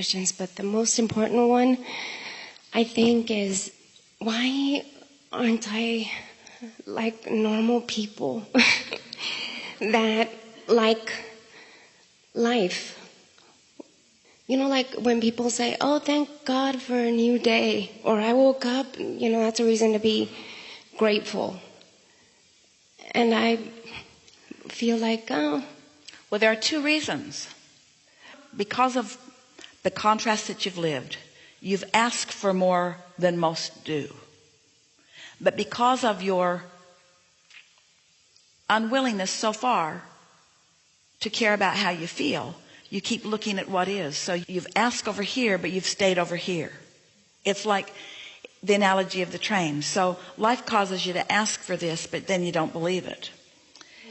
questions, but the most important one, I think, is why aren't I like normal people that like life? You know, like when people say, oh, thank God for a new day, or I woke up, you know, that's a reason to be grateful. And I feel like, oh. Well, there are two reasons. Because of the contrast that you've lived, you've asked for more than most do. But because of your unwillingness so far to care about how you feel, you keep looking at what is. So you've asked over here, but you've stayed over here. It's like the analogy of the train. So life causes you to ask for this, but then you don't believe it.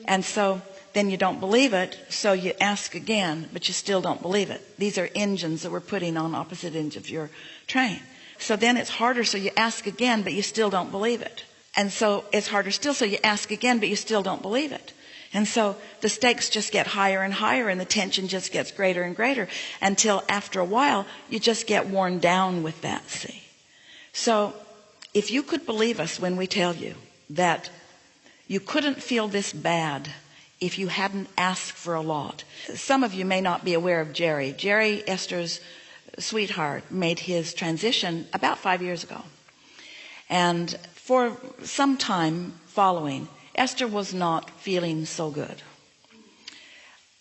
And so then you don't believe it, so you ask again, but you still don't believe it. These are engines that we're putting on opposite ends of your train. So then it's harder, so you ask again, but you still don't believe it. And so it's harder still, so you ask again, but you still don't believe it. And so the stakes just get higher and higher, and the tension just gets greater and greater, until after a while you just get worn down with that, see. So if you could believe us when we tell you that you couldn't feel this bad if you hadn't asked for a lot. Some of you may not be aware of Jerry. Jerry, Esther's sweetheart, made his transition about 5 years ago. And for some time following, Esther was not feeling so good.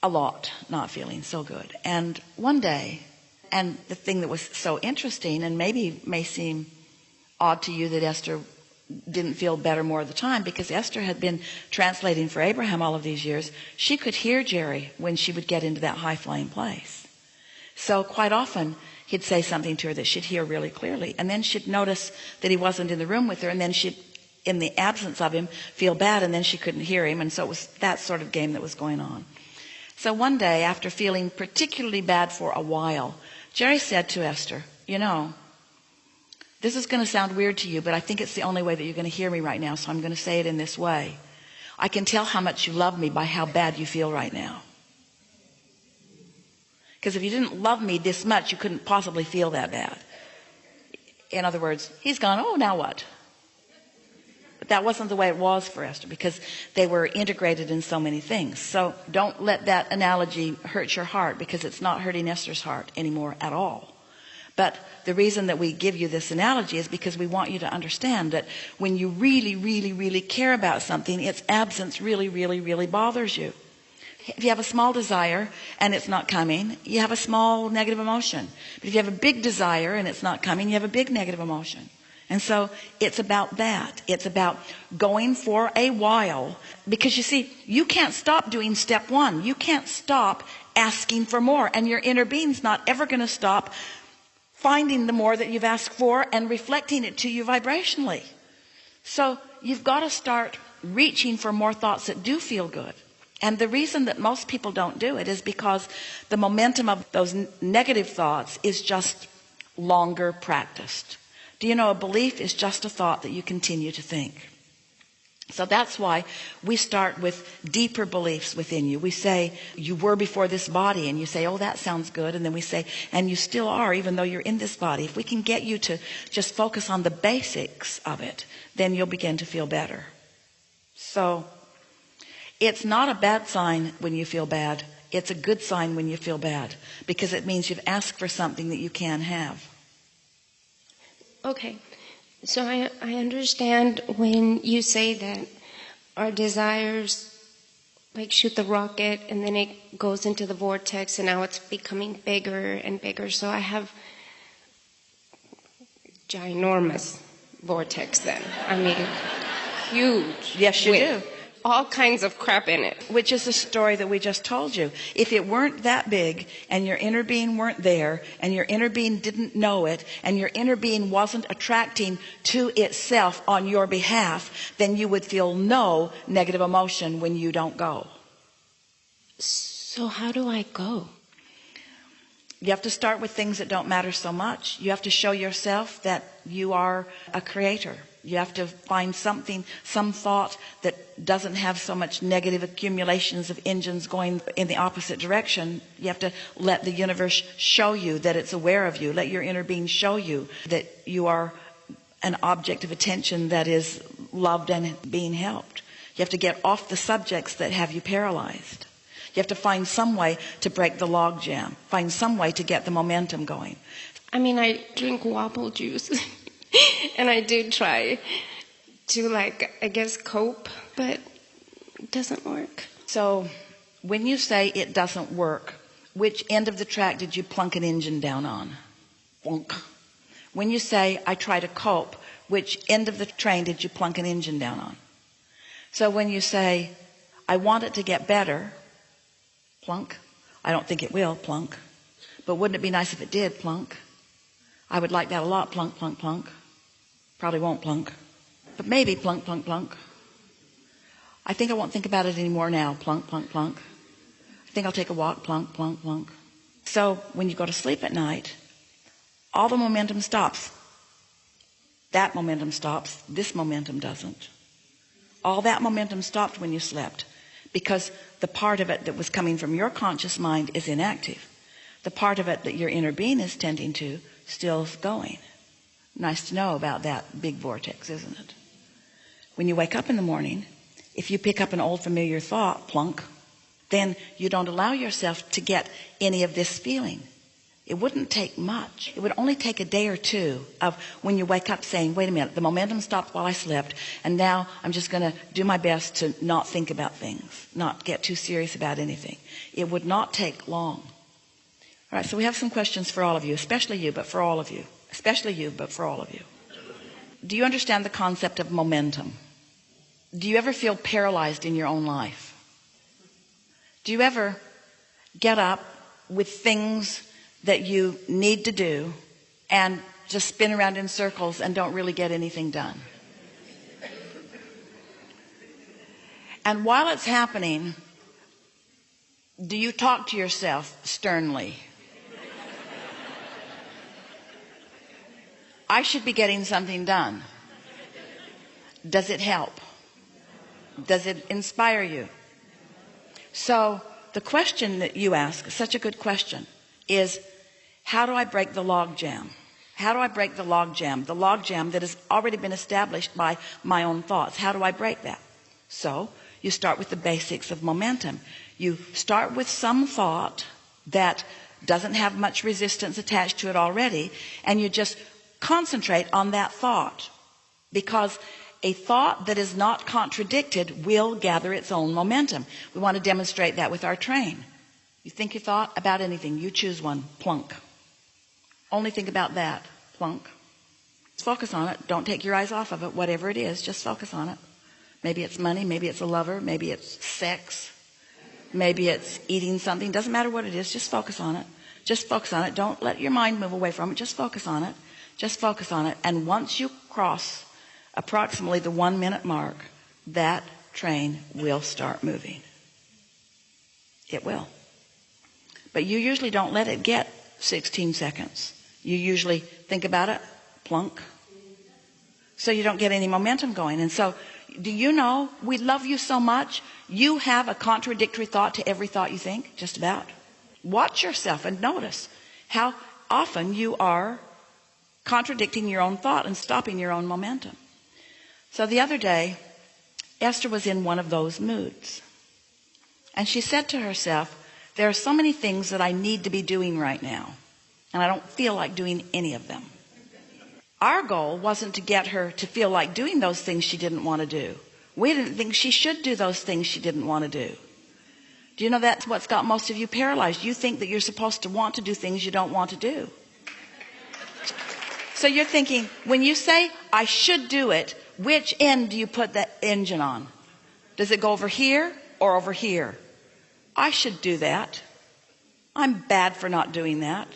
A lot not feeling so good. And one day, and the thing that was so interesting, and maybe may seem odd to you that Esther didn't feel better more of the time, because Esther had been translating for Abraham all of these years. She could hear Jerry when she would get into that high-flying place. So quite often he'd say something to her that she'd hear really clearly, and then she'd notice that he wasn't in the room with her, and then she'd, in the absence of him, feel bad, and then she couldn't hear him. And so it was that sort of game that was going on. So one day, after feeling particularly bad for a while, Jerry said to Esther, you know, this is going to sound weird to you, but I think it's the only way that you're going to hear me right now, so I'm going to say it in this way. I can tell how much you love me by how bad you feel right now. Because if you didn't love me this much, you couldn't possibly feel that bad. In other words, he's gone, oh, now what? But that wasn't the way it was for Esther, because they were integrated in so many things. So don't let that analogy hurt your heart, because it's not hurting Esther's heart anymore at all. But the reason that we give you this analogy is because we want you to understand that when you really, really, really care about something, its absence really, really, really bothers you. If you have a small desire and it's not coming, you have a small negative emotion. But if you have a big desire and it's not coming, you have a big negative emotion. And so it's about that. It's about going for a while, because you see, you can't stop doing step one. You can't stop asking for more, and your inner being's not ever going to stop finding the more that you've asked for and reflecting it to you vibrationally. So you've got to start reaching for more thoughts that do feel good. And the reason that most people don't do it is because the momentum of those negative thoughts is just longer practiced. Do you know, a belief is just a thought that you continue to think. So that's why we start with deeper beliefs within you. We say, you were before this body, and you say, oh, that sounds good. And then we say, and you still are, even though you're in this body. If we can get you to just focus on the basics of it, then you'll begin to feel better. So it's not a bad sign when you feel bad. It's a good sign when you feel bad, because it means you've asked for something that you can have. Okay. So I understand when you say that our desires like shoot the rocket and then it goes into the vortex and now it's becoming bigger and bigger. So I have ginormous vortex then. I mean, huge. Yes, you do. All kinds of crap in it. Which is the story that we just told you. If it weren't that big, and your inner being weren't there, and your inner being didn't know it, and your inner being wasn't attracting to itself on your behalf, then you would feel no negative emotion when you don't go. So how do I go? You have to start with things that don't matter so much. You have to show yourself that you are a creator. You have to find something, some thought that doesn't have so much negative accumulations of engines going in the opposite direction. You have to let the universe show you that it's aware of you. Let your inner being show you that you are an object of attention that is loved and being helped. You have to get off the subjects that have you paralyzed. You have to find some way to break the log jam. Find some way to get the momentum going. I mean, I drink wobble juice. And I do try to, I guess, cope, but it doesn't work. So when you say it doesn't work, which end of the track did you plunk an engine down on? Plunk. When you say I try to cope, which end of the train did you plunk an engine down on? So when you say I want it to get better, plunk. I don't think it will, plunk. But wouldn't it be nice if it did, plunk? I would like that a lot, plunk, plunk, plunk. Probably won't, plunk. But maybe, plunk, plunk, plunk. I think I won't think about it anymore now, plunk, plunk, plunk. I think I'll take a walk, plunk, plunk, plunk. So when you go to sleep at night, all the momentum stops. That momentum stops. This momentum doesn't. All that momentum stopped when you slept because the part of it that was coming from your conscious mind is inactive. The part of it that your inner being is tending to still is going. Nice to know about that big vortex, isn't it? When you wake up in the morning, if you pick up an old familiar thought, plunk, then you don't allow yourself to get any of this feeling. It wouldn't take much. It would only take a day or two of when you wake up saying, wait a minute, the momentum stopped while I slept, and now I'm just going to do my best to not think about things, not get too serious about anything. It would not take long. All right, so we have some questions for all of you, especially you, but for all of you. Especially you, but for all of you. Do you understand the concept of momentum? Do you ever feel paralyzed in your own life? Do you ever get up with things that you need to do and just spin around in circles and don't really get anything done? And while it's happening, do you talk to yourself sternly? I should be getting something done. Does it help? Does it inspire you? So the question that you ask, such a good question, is how do I break the log jam? How do I break the log jam? The log jam that has already been established by my own thoughts. How do I break that? So you start with the basics of momentum. You start with some thought that doesn't have much resistance attached to it already, and you just concentrate on that thought, because a thought that is not contradicted will gather its own momentum. We want to demonstrate that with our train. You think your thought about anything, you choose one, plunk. Only think about that, plunk. Just focus on it. Don't take your eyes off of it. Whatever it is, just focus on it. Maybe it's money, maybe it's a lover, maybe it's sex, maybe it's eating something. Doesn't matter what it is, just focus on it. Just focus on it. Don't let your mind move away from it. Just focus on it. Just focus on it. And once you cross approximately the 1 minute mark, that train will start moving. It will. But you usually don't let it get 16 seconds. You usually think about it, plunk. So you don't get any momentum going. And so, do you know, we love you so much, you have a contradictory thought to every thought you think, just about. Watch yourself and notice how often you are contradicting your own thought and stopping your own momentum. So the other day, Esther was in one of those moods. And she said to herself, there are so many things that I need to be doing right now, and I don't feel like doing any of them. Our goal wasn't to get her to feel like doing those things she didn't want to do. We didn't think she should do those things she didn't want to do. Do you know that's what's got most of you paralyzed? You think that you're supposed to want to do things you don't want to do. So you're thinking, when you say, I should do it, which end do you put the engine on? Does it go over here or over here? I should do that. I'm bad for not doing that.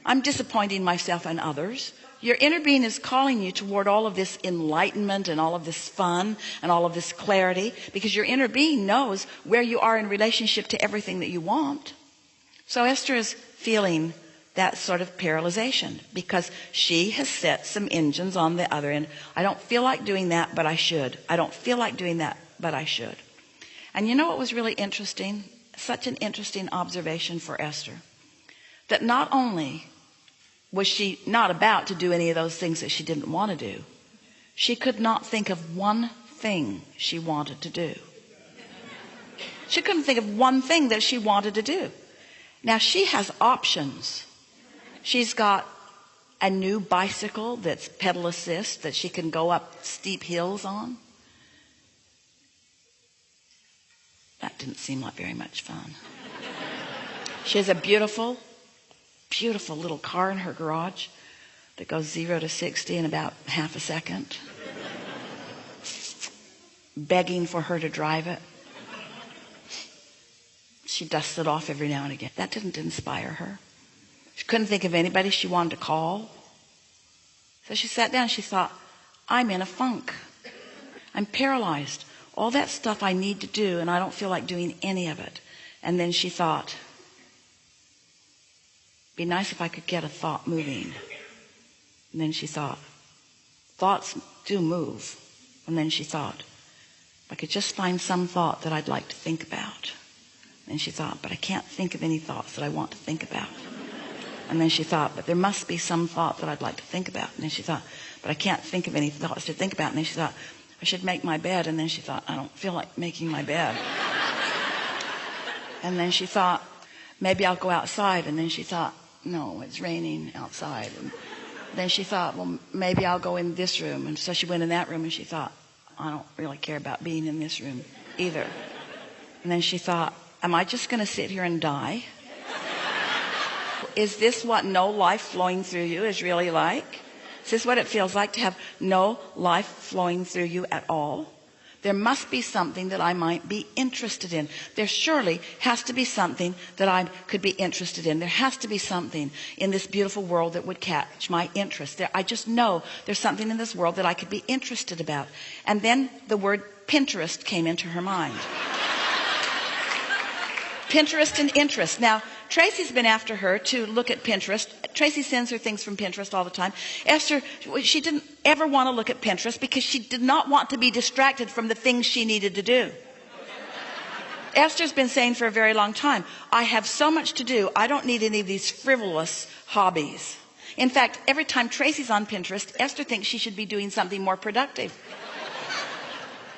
I'm disappointing myself and others. Your inner being is calling you toward all of this enlightenment and all of this fun and all of this clarity, because your inner being knows where you are in relationship to everything that you want. So Esther is feeling that sort of paralyzation, because she has set some engines on the other end. I don't feel like doing that, but I should. I don't feel like doing that, but I should. And you know what was really interesting? Such an interesting observation for Esther. That not only was she not about to do any of those things that she didn't want to do, she could not think of one thing she wanted to do. She couldn't think of one thing that she wanted to do. Now she has options. She's got a new bicycle that's pedal assist that she can go up steep hills on. That didn't seem like very much fun. She has a beautiful, beautiful little car in her garage that goes 0 to 60 in about half a second, begging for her to drive it. She dusts it off every now and again. That didn't inspire her. She couldn't think of anybody she wanted to call. So she sat down and she thought, I'm in a funk. I'm paralyzed. All that stuff I need to do, and I don't feel like doing any of it. And then she thought, be nice if I could get a thought moving. And then she thought, thoughts do move. And then she thought, if I could just find some thought that I'd like to think about. And then she thought, but I can't think of any thoughts that I want to think about. And then she thought, but there must be some thought that I'd like to think about. And then she thought, but I can't think of any thoughts to think about. And then she thought, I should make my bed. And then she thought, I don't feel like making my bed. And then she thought, maybe I'll go outside. And then she thought, no, it's raining outside. And then she thought, well, maybe I'll go in this room. And so she went in that room and she thought, I don't really care about being in this room either. And then she thought, am I just going to sit here and die? Is this what no life flowing through you is really like? Is this what it feels like to have no life flowing through you at all? There must be something that I might be interested in. There surely has to be something that I could be interested in. There has to be something in this beautiful world that would catch my interest. I just know there's something in this world that I could be interested about. And then the word Pinterest came into her mind. Pinterest and interest. Now, Tracy's been after her to look at Pinterest. Tracy sends her things from Pinterest all the time. Esther, she didn't ever want to look at Pinterest because she did not want to be distracted from the things she needed to do. Esther's been saying for a very long time, I have so much to do, I don't need any of these frivolous hobbies. In fact, every time Tracy's on Pinterest, Esther thinks she should be doing something more productive.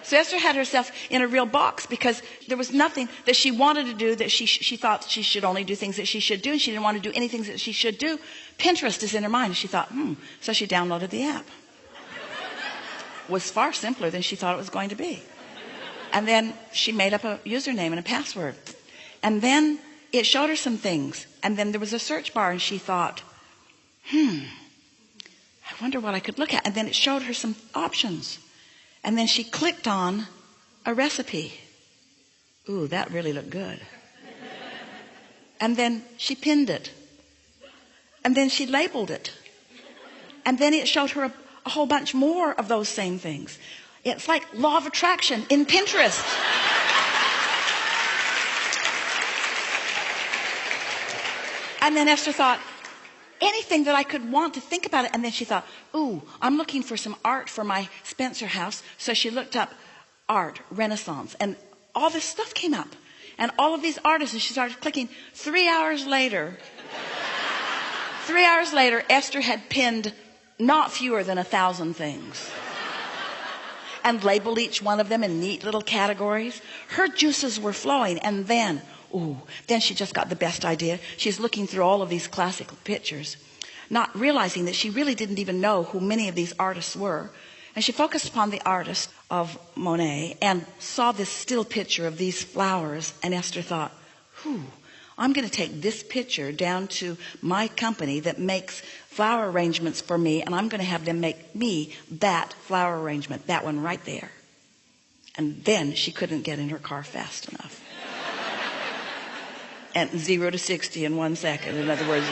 So Esther had herself in a real box because there was nothing that she wanted to do that she thought she should only do things that she should do, and she didn't want to do anything that she should do. Pinterest is in her mind. She thought, So she downloaded the app. It was far simpler than she thought it was going to be. And then she made up a username and a password. And then it showed her some things. And then there was a search bar, and she thought, I wonder what I could look at. And then it showed her some options. And then she clicked on a recipe. Ooh, that really looked good. And then she pinned it. And then she labeled it. And then it showed her a whole bunch more of those same things. It's like law of attraction in Pinterest. And then Esther thought, anything that I could want to think about it. And then she thought, ooh, I'm looking for some art for my Spencer house. So she looked up art, Renaissance, and all this stuff came up. And all of these artists, and she started clicking. 3 hours later, Esther had pinned not fewer than 1,000 things. And labeled each one of them in neat little categories. Her juices were flowing. And then she just got the best idea. She's looking through all of these classical pictures, not realizing that she really didn't even know who many of these artists were. And she focused upon the artist of Monet and saw this still picture of these flowers. And Esther thought, I'm going to take this picture down to my company that makes flower arrangements for me, and I'm going to have them make me that flower arrangement, that one right there. And then she couldn't get in her car fast enough. At 0 to 60 in 1 second. In other words,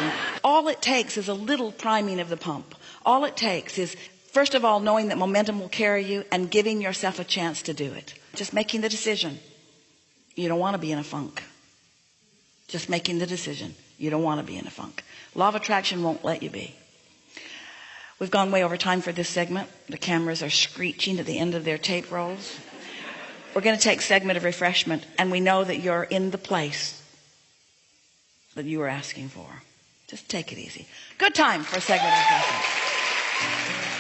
all it takes is a little priming of the pump. All it takes is, first of all, knowing that momentum will carry you and giving yourself a chance to do it. Just making the decision. You don't want to be in a funk. Just making the decision. You don't want to be in a funk. Law of attraction won't let you be. We've gone way over time for this segment. The cameras are screeching at the end of their tape rolls. We're going to take a segment of refreshment, and we know that you're in the place that you were asking for. Just take it easy. Good time for a segment of refreshment.